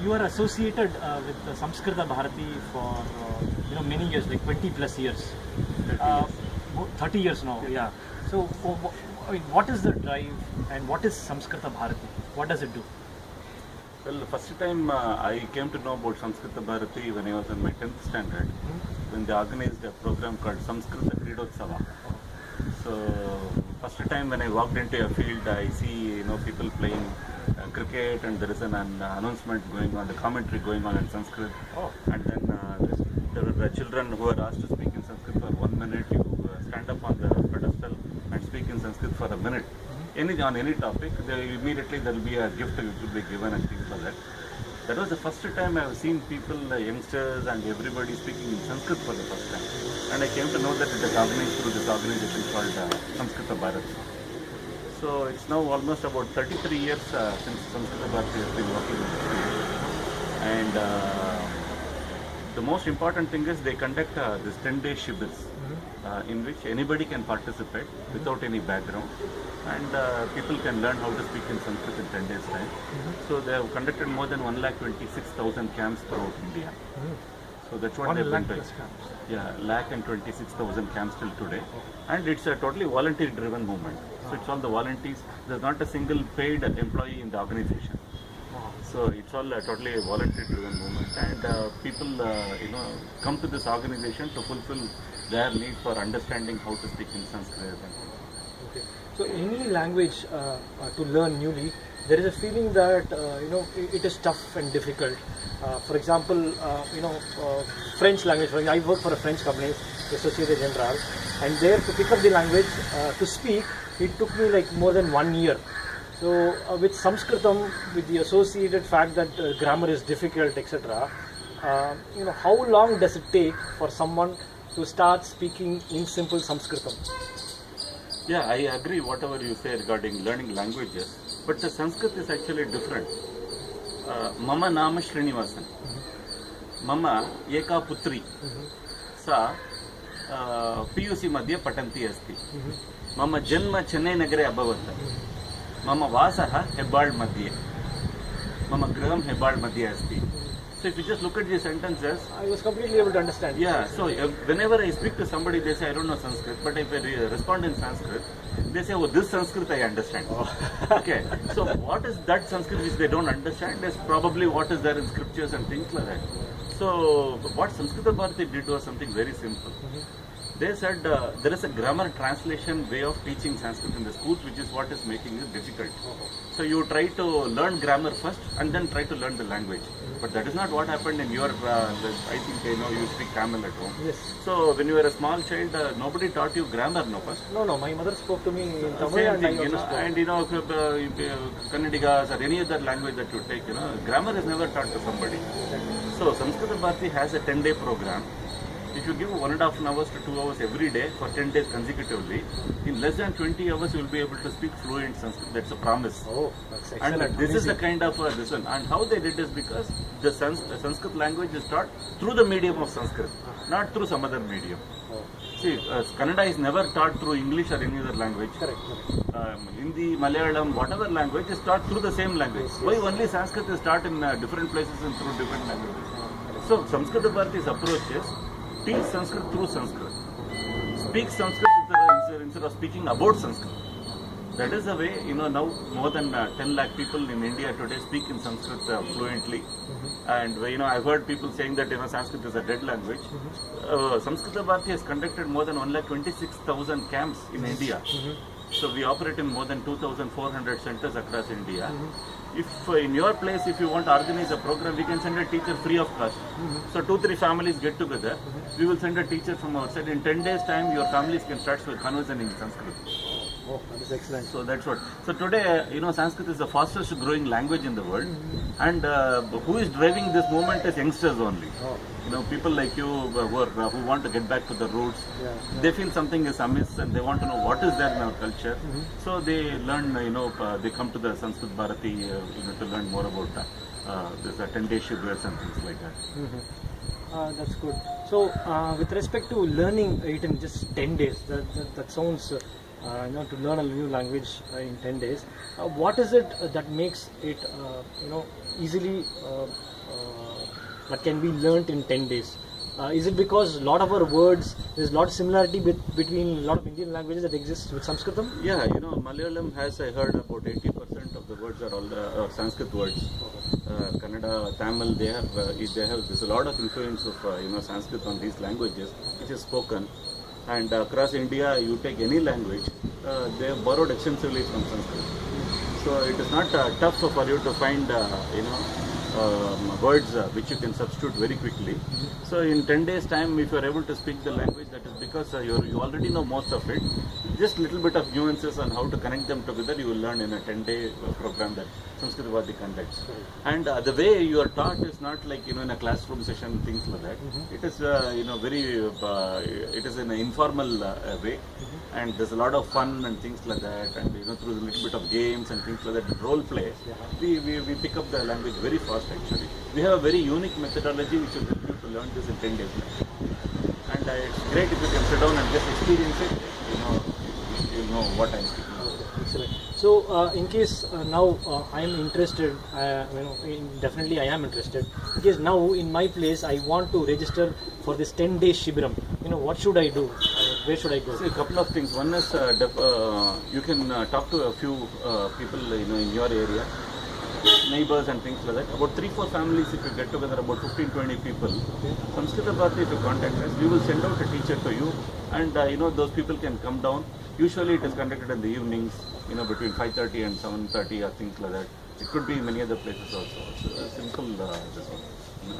you are associated with the Samskrita Bharati for many years, like 20 plus years. 30 years now, yeah. So what is the drive and what is Samskrita Bharati? What does it do? Well, the first time I came to know about Samskrita Bharati when I was in my 10th standard, when they organized a program called Samskrita Kridotsava. So, first time when I walked into a field, I see people playing cricket, and there is an announcement going on, the commentary going on in Sanskrit. And then there were children who were asked to speak in Sanskrit for 1 minute. You stand up on the pedestal and speak in Sanskrit for a minute. On any topic, immediately there will be a gift which will be given and things like that. That was the first time I have seen people, youngsters and everybody speaking in Sanskrit for the first time. And I came to know that it is organized through this organization called Samskrita Bharati. So it's now almost about 33 years since Samskrita Bharati has been working in this field. And the most important thing is they conduct this 10-day shibars in which anybody can participate without any background. And people can learn how to speak in Sanskrit in 10 days time. So they have conducted more than 1,26,000 camps throughout India. So that's what they've been doing. Yeah, 1,26,000 camps till today. And it's a totally volunteer driven movement. So it's all the volunteers. There's not a single paid employee in the organization. So it's all totally a volunteer driven movement. And people come to this organization to fulfill their need for understanding how to speak in Sanskrit. Okay. So any language to learn newly, there is a feeling that it is tough and difficult. For example, French language. I work for a French company, Société Générale, and there to pick up the language to speak, it took me like more than 1 year. So with Sanskritam, with the associated fact that grammar is difficult, etc., how long does it take for someone to start speaking in simple Sanskritam? Yeah, I agree whatever you say regarding learning languages, but the Sanskrit is actually different. Mama Nama Srinivasan. Mama Eka Putri. Sa PUC Madhya Patanti Asti. Mama Janma Chennai Nagare Abhavata. Mama Vasaha Hebbal Madhya. Mama Graham Hebbal Madhya Asti. So if you just look at these sentences, I was completely able to understand. Yeah, so whenever I speak to somebody, they say, I don't know Sanskrit, but if I respond in Sanskrit, they say, oh, this Sanskrit I understand. Okay, so what is that Sanskrit which they don't understand is probably what is there in scriptures and things like that. So what Samskrita Bharati did was something very simple. They said there is a grammar translation way of teaching Sanskrit in the schools, which is what is making it difficult. So you try to learn grammar first and then try to learn the language. But that is not what happened in your, I think you speak Tamil at home. Yes. So when you were a small child, nobody taught you grammar, no first? No, my mother spoke to me in Tamil. Same thing, and Kannadigas or any other language that you take, grammar is never taught to somebody. So Samskrita Bharati has a 10-day program. If you give 1.5 hours to 2 hours every day for 10 days consecutively, in less than 20 hours you will be able to speak fluent Sanskrit. That's a promise. Oh, that's excellent. And this is the kind of this one. And how they did is because the Sanskrit language is taught through the medium of Sanskrit, not through some other medium. See, Kannada is never taught through English or any other language. Correct. Hindi, Malayalam, whatever language is taught through the same language. Why only Sanskrit is taught in different places and through different languages? So Samskrita Bharati's approach is teach Sanskrit through Sanskrit. Speak Sanskrit instead of speaking about Sanskrit. That is the way, now more than 10 lakh people in India today speak in Sanskrit fluently. And, I've heard people saying that, Sanskrit is a dead language. Samskrita Bharati has conducted more than 1,26,000 camps in India. So we operate in more than 2,400 centers across India. If in your place, if you want to organize a program, we can send a teacher free of cost. So 2-3 families get together. We will send a teacher from outside. In 10 days time, your families can start with conversing in Sanskrit. Oh, that is excellent. So that's what. So today, Sanskrit is the fastest growing language in the world. And who is driving this movement is youngsters only. People like you who want to get back to the roots. They feel something is amiss and they want to know what is there in our culture. So they learn, they come to the Sanskrit Bharati to learn more about this 10-day shibars and things like that. That's good. So with respect to learning it in just 10 days, that sounds to learn a new language in 10 days. What is it that makes it easily that can be learnt in 10 days? Is it because a lot of our words, there's a lot of similarity between a lot of Indian languages that exist with Sanskritam? Yeah, Malayalam has, I heard, about 80% of the words are all Sanskrit words. Kannada, Tamil, there's a lot of influence of Sanskrit on these languages, which is spoken. And across India, you take any language, they have borrowed extensively from Sanskrit. So it is not tough for you to find, words which you can substitute very quickly. So in 10 days time, if you are able to speak the language, that is because you already know most of it. Just little bit of nuances on how to connect them together, you will learn in a 10-day program that Sanskrit Bharati conducts. And the way you are taught is not like in a classroom session, things like that. It is it is in an informal way, and there's a lot of fun and things like that. And through a little bit of games and things like that, role play, we pick up the language very fast. Actually, we have a very unique methodology which will help you to learn this in 10 days. And it's great if you can sit down and just experience it. You know what I'm speaking about. Excellent. So, in case now I am interested, definitely I am interested. Because now in my place I want to register for this 10-day Shibiram. What should I do? Where should I go? See, a couple of things. One is you can talk to a few people in your area, neighbors and things like that. About 3-4 families, if you get together, about 15-20 people. Sanskrit Bharati, if you contact us, we will send out a teacher to you, and those people can come down. Usually it is conducted in the evenings, between 5:30 and 7:30 or things like that. It could be many other places also. It's simple this one.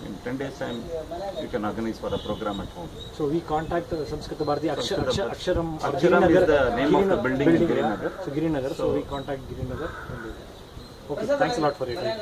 In 10 days time, you can organize for a program at home. So we contact Sanskrit Bharati Aksharam. Aksharam is the name of the building in Girinagar. So Girinagar. So we contact Girinagar. Okay, thanks a lot for your time.